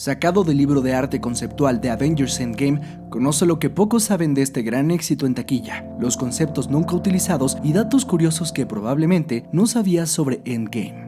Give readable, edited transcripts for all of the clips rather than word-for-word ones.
Sacado del libro de arte conceptual de Avengers Endgame, conoce lo que pocos saben de este gran éxito en taquilla, los conceptos nunca utilizados y datos curiosos que probablemente no sabías sobre Endgame.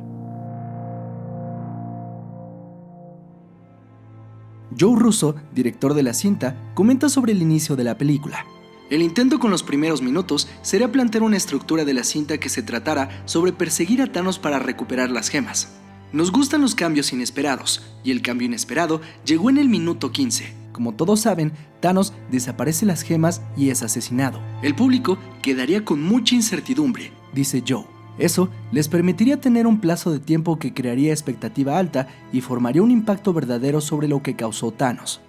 Joe Russo, director de la cinta, comenta sobre el inicio de la película. El intento con los primeros minutos sería plantear una estructura de la cinta que se tratara sobre perseguir a Thanos para recuperar las gemas. Nos gustan los cambios inesperados, y el cambio inesperado llegó en el minuto 15. Como todos saben, Thanos desaparece las gemas y es asesinado. El público quedaría con mucha incertidumbre, dice Joe. Eso les permitiría tener un plazo de tiempo que crearía expectativa alta y formaría un impacto verdadero sobre lo que causó Thanos.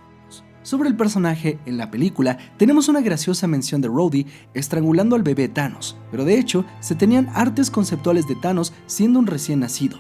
Sobre el personaje, en la película, tenemos una graciosa mención de Rhodey estrangulando al bebé Thanos, pero de hecho, se tenían artes conceptuales de Thanos siendo un recién nacido.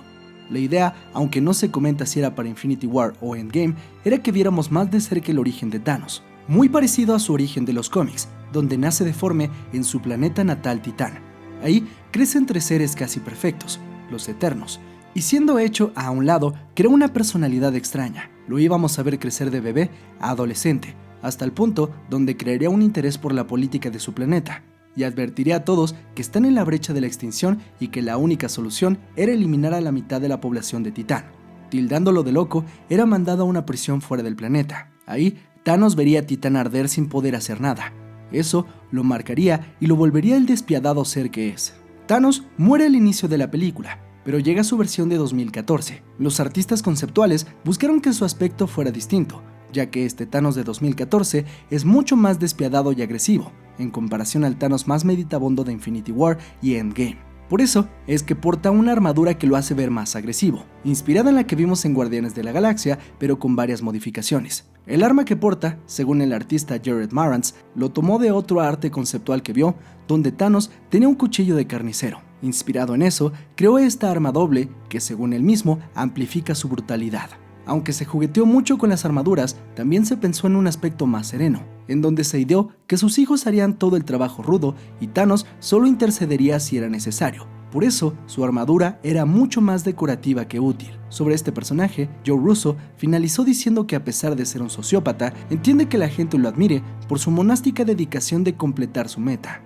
La idea, aunque no se comenta si era para Infinity War o Endgame, era que viéramos más de cerca el origen de Thanos, muy parecido a su origen de los cómics, donde nace deforme en su planeta natal Titán. Ahí crece entre seres casi perfectos, los Eternos, y siendo hecho a un lado, creó una personalidad extraña. Lo íbamos a ver crecer de bebé a adolescente, hasta el punto donde crearía un interés por la política de su planeta, y advertiría a todos que están en la brecha de la extinción y que la única solución era eliminar a la mitad de la población de Titán. Tildándolo de loco, era mandado a una prisión fuera del planeta. Ahí, Thanos vería a Titán arder sin poder hacer nada. Eso lo marcaría y lo volvería el despiadado ser que es. Thanos muere al inicio de la película, pero llega su versión de 2014. Los artistas conceptuales buscaron que su aspecto fuera distinto, ya que este Thanos de 2014 es mucho más despiadado y agresivo, en comparación al Thanos más meditabundo de Infinity War y Endgame. Por eso es que porta una armadura que lo hace ver más agresivo, inspirada en la que vimos en Guardianes de la Galaxia, pero con varias modificaciones. El arma que porta, según el artista Jared Marantz, lo tomó de otro arte conceptual que vio, donde Thanos tenía un cuchillo de carnicero. Inspirado en eso, creó esta arma doble que, según él mismo, amplifica su brutalidad. Aunque se jugueteó mucho con las armaduras, también se pensó en un aspecto más sereno, en donde se ideó que sus hijos harían todo el trabajo rudo y Thanos solo intercedería si era necesario. Por eso, su armadura era mucho más decorativa que útil. Sobre este personaje, Joe Russo finalizó diciendo que a pesar de ser un sociópata, entiende que la gente lo admire por su monástica dedicación de completar su meta.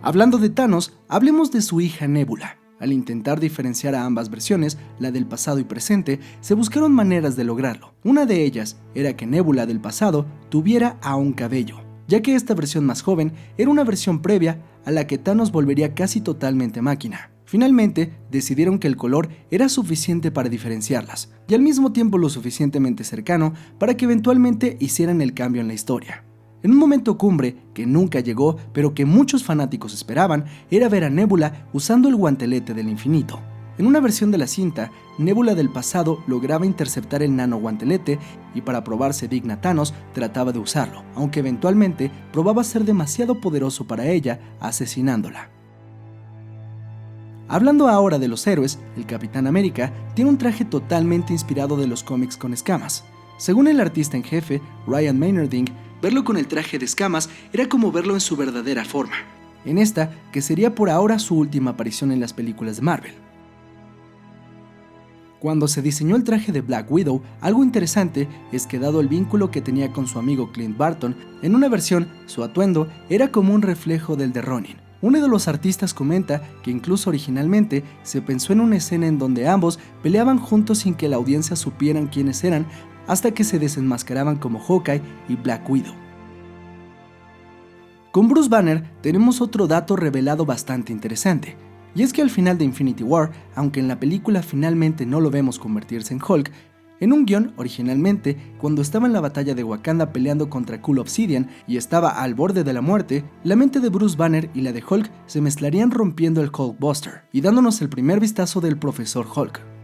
Hablando de Thanos, hablemos de su hija Nebula. Al intentar diferenciar a ambas versiones, la del pasado y presente, se buscaron maneras de lograrlo. Una de ellas era que Nebula del pasado tuviera aún cabello, ya que esta versión más joven era una versión previa a la que Thanos volvería casi totalmente máquina. Finalmente, decidieron que el color era suficiente para diferenciarlas, y al mismo tiempo lo suficientemente cercano para que eventualmente hicieran el cambio en la historia. En un momento cumbre que nunca llegó, pero que muchos fanáticos esperaban, era ver a Nebula usando el guantelete del infinito. En una versión de la cinta, Nebula del pasado lograba interceptar el nano guantelete y para probarse digna a Thanos trataba de usarlo, aunque eventualmente probaba ser demasiado poderoso para ella, asesinándola. Hablando ahora de los héroes, el Capitán América tiene un traje totalmente inspirado de los cómics con escamas. Según el artista en jefe, Ryan Maynarding, verlo con el traje de escamas era como verlo en su verdadera forma, en esta que sería por ahora su última aparición en las películas de Marvel. Cuando se diseñó el traje de Black Widow, algo interesante es que dado el vínculo que tenía con su amigo Clint Barton, en una versión su atuendo era como un reflejo del de Ronin. Uno de los artistas comenta que incluso originalmente se pensó en una escena en donde ambos peleaban juntos sin que la audiencia supieran quiénes eran, hasta que se desenmascaraban como Hawkeye y Black Widow. Con Bruce Banner tenemos otro dato revelado bastante interesante, y es que al final de Infinity War, aunque en la película finalmente no lo vemos convertirse en Hulk, en un guión originalmente, cuando estaba en la batalla de Wakanda peleando contra Kul Obsidian y estaba al borde de la muerte, la mente de Bruce Banner y la de Hulk se mezclarían rompiendo el Hulkbuster y dándonos el primer vistazo del Profesor Hulk.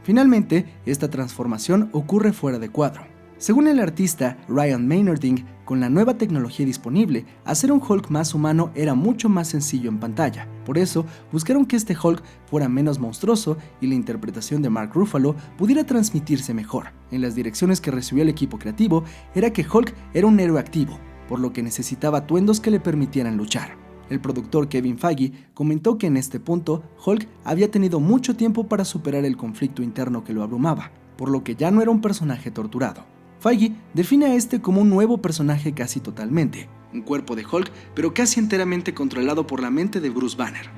Finalmente, esta transformación ocurre fuera de cuadro. Según el artista Ryan Maynarding, con la nueva tecnología disponible, hacer un Hulk más humano era mucho más sencillo en pantalla. Por eso, buscaron que este Hulk fuera menos monstruoso y la interpretación de Mark Ruffalo pudiera transmitirse mejor. En las direcciones que recibió el equipo creativo, era que Hulk era un héroe activo, por lo que necesitaba atuendos que le permitieran luchar. El productor Kevin Feige comentó que en este punto Hulk había tenido mucho tiempo para superar el conflicto interno que lo abrumaba, por lo que ya no era un personaje torturado. Feige define a este como un nuevo personaje casi totalmente, un cuerpo de Hulk, pero casi enteramente controlado por la mente de Bruce Banner.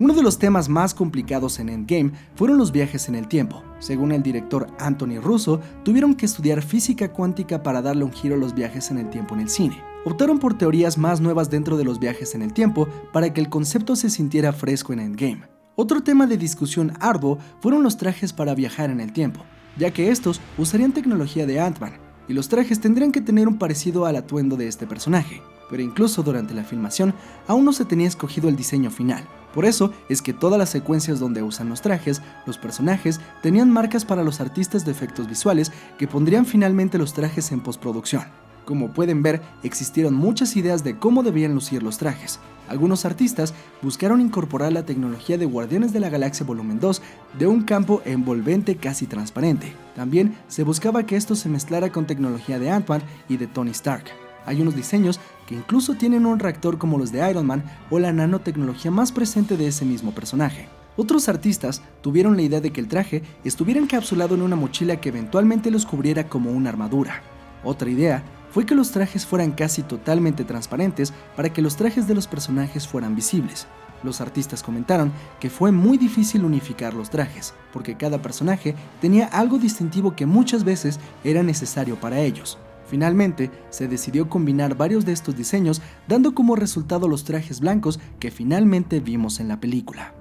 Uno de los temas más complicados en Endgame fueron los viajes en el tiempo. Según el director Anthony Russo, tuvieron que estudiar física cuántica para darle un giro a los viajes en el tiempo en el cine. Optaron por teorías más nuevas dentro de los viajes en el tiempo para que el concepto se sintiera fresco en Endgame. Otro tema de discusión arduo fueron los trajes para viajar en el tiempo, ya que estos usarían tecnología de Ant-Man, y los trajes tendrían que tener un parecido al atuendo de este personaje. Pero incluso durante la filmación aún no se tenía escogido el diseño final. Por eso es que todas las secuencias donde usan los trajes, los personajes tenían marcas para los artistas de efectos visuales que pondrían finalmente los trajes en postproducción. Como pueden ver, existieron muchas ideas de cómo debían lucir los trajes. Algunos artistas buscaron incorporar la tecnología de Guardianes de la Galaxia Volumen 2 de un campo envolvente casi transparente. También se buscaba que esto se mezclara con tecnología de Ant-Man y de Tony Stark. Hay unos diseños que incluso tienen un reactor como los de Iron Man o la nanotecnología más presente de ese mismo personaje. Otros artistas tuvieron la idea de que el traje estuviera encapsulado en una mochila que eventualmente los cubriera como una armadura. Otra idea fue que los trajes fueran casi totalmente transparentes para que los trajes de los personajes fueran visibles. Los artistas comentaron que fue muy difícil unificar los trajes, porque cada personaje tenía algo distintivo que muchas veces era necesario para ellos. Finalmente, se decidió combinar varios de estos diseños, dando como resultado los trajes blancos que finalmente vimos en la película.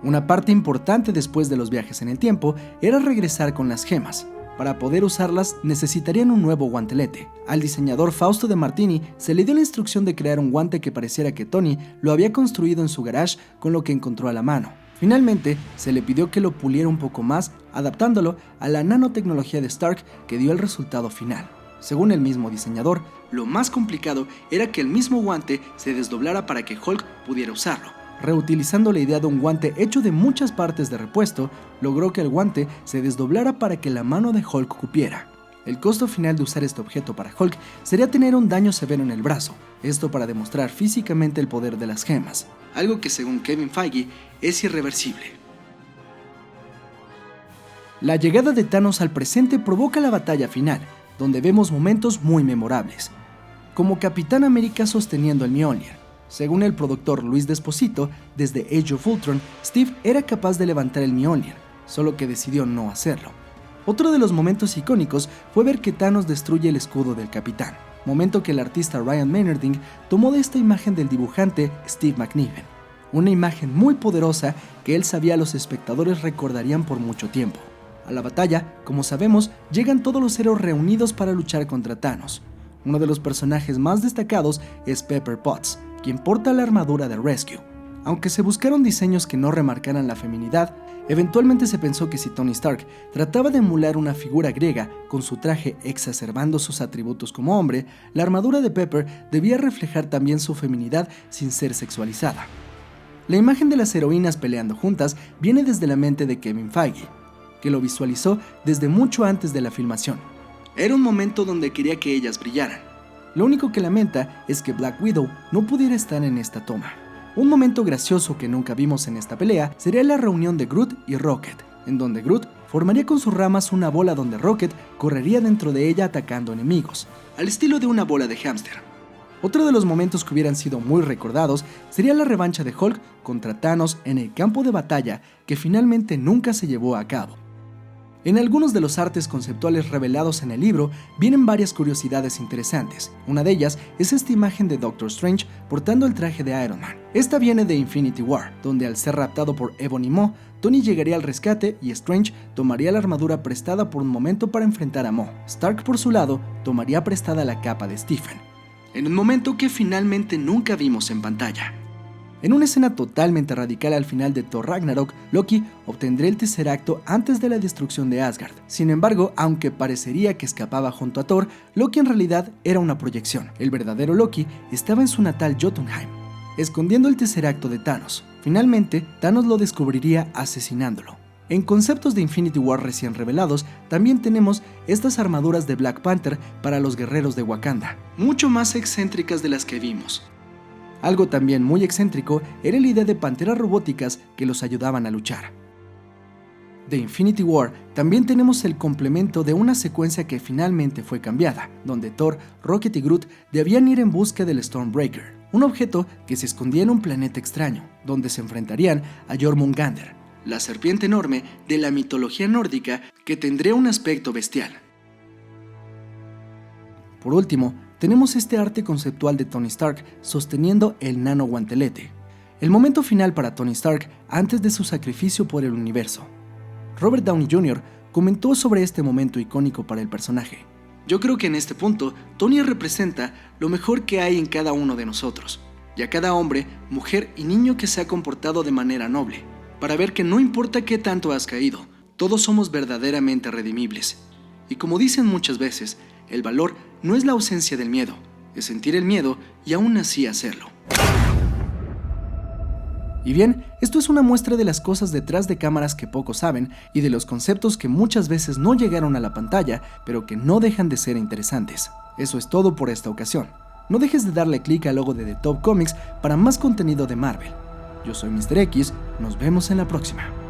Una parte importante después de los viajes en el tiempo era regresar con las gemas. Para poder usarlas necesitarían un nuevo guantelete. Al diseñador Fausto De Martini se le dio la instrucción de crear un guante que pareciera que Tony lo había construido en su garage con lo que encontró a la mano. Finalmente, se le pidió que lo puliera un poco más, adaptándolo a la nanotecnología de Stark que dio el resultado final. Según el mismo diseñador, lo más complicado era que el mismo guante se desdoblara para que Hulk pudiera usarlo. Reutilizando la idea de un guante hecho de muchas partes de repuesto, logró que el guante se desdoblara para que la mano de Hulk cupiera. El costo final de usar este objeto para Hulk sería tener un daño severo en el brazo, esto para demostrar físicamente el poder de las gemas, algo que según Kevin Feige es irreversible. La llegada de Thanos al presente provoca la batalla final, donde vemos momentos muy memorables, como Capitán América sosteniendo el Mjolnir. Según el productor Luis Desposito, desde Age of Ultron, Steve era capaz de levantar el Mjolnir, solo que decidió no hacerlo. Otro de los momentos icónicos fue ver que Thanos destruye el escudo del Capitán, momento que el artista Ryan Meinerding tomó de esta imagen del dibujante Steve McNiven. Una imagen muy poderosa que él sabía los espectadores recordarían por mucho tiempo. A la batalla, como sabemos, llegan todos los héroes reunidos para luchar contra Thanos. Uno de los personajes más destacados es Pepper Potts, quien porta la armadura de Rescue. Aunque se buscaron diseños que no remarcaran la feminidad, eventualmente se pensó que si Tony Stark trataba de emular una figura griega con su traje exacerbando sus atributos como hombre, la armadura de Pepper debía reflejar también su feminidad sin ser sexualizada. La imagen de las heroínas peleando juntas viene desde la mente de Kevin Feige, que lo visualizó desde mucho antes de la filmación. Era un momento donde quería que ellas brillaran. Lo único que lamenta es que Black Widow no pudiera estar en esta toma. Un momento gracioso que nunca vimos en esta pelea sería la reunión de Groot y Rocket, en donde Groot formaría con sus ramas una bola donde Rocket correría dentro de ella atacando enemigos, al estilo de una bola de hámster. Otro de los momentos que hubieran sido muy recordados sería la revancha de Hulk contra Thanos en el campo de batalla que finalmente nunca se llevó a cabo. En algunos de los artes conceptuales revelados en el libro vienen varias curiosidades interesantes. Una de ellas es esta imagen de Doctor Strange portando el traje de Iron Man. Esta viene de Infinity War, donde al ser raptado por Ebony Maw, Tony llegaría al rescate y Strange tomaría la armadura prestada por un momento para enfrentar a Maw. Stark, por su lado, tomaría prestada la capa de Stephen, en un momento que finalmente nunca vimos en pantalla. En una escena totalmente radical al final de Thor Ragnarok, Loki obtendría el Tesseracto antes de la destrucción de Asgard. Sin embargo, aunque parecería que escapaba junto a Thor, Loki en realidad era una proyección. El verdadero Loki estaba en su natal Jotunheim, escondiendo el Tesseracto de Thanos. Finalmente, Thanos lo descubriría asesinándolo. En conceptos de Infinity War recién revelados, también tenemos estas armaduras de Black Panther para los guerreros de Wakanda, mucho más excéntricas de las que vimos. Algo también muy excéntrico era la idea de panteras robóticas que los ayudaban a luchar. de Infinity War también tenemos el complemento de una secuencia que finalmente fue cambiada, donde Thor, Rocket y Groot debían ir en busca del Stormbreaker, un objeto que se escondía en un planeta extraño, donde se enfrentarían a Jormungandr, la serpiente enorme de la mitología nórdica que tendría un aspecto bestial. Por último, tenemos este arte conceptual de Tony Stark sosteniendo el nano guantelete, el momento final para Tony Stark antes de su sacrificio por el universo. Robert Downey Jr. comentó sobre este momento icónico para el personaje. Yo creo que en este punto, Tony representa lo mejor que hay en cada uno de nosotros, y a cada hombre, mujer y niño que se ha comportado de manera noble, para ver que no importa qué tanto has caído, todos somos verdaderamente redimibles. Y como dicen muchas veces, el valor no es la ausencia del miedo, es sentir el miedo y aún así hacerlo. Y bien, esto es una muestra de las cosas detrás de cámaras que pocos saben y de los conceptos que muchas veces no llegaron a la pantalla, pero que no dejan de ser interesantes. Eso es todo por esta ocasión. No dejes de darle clic al logo de The Top Comics para más contenido de Marvel. Yo soy Mr. X, nos vemos en la próxima.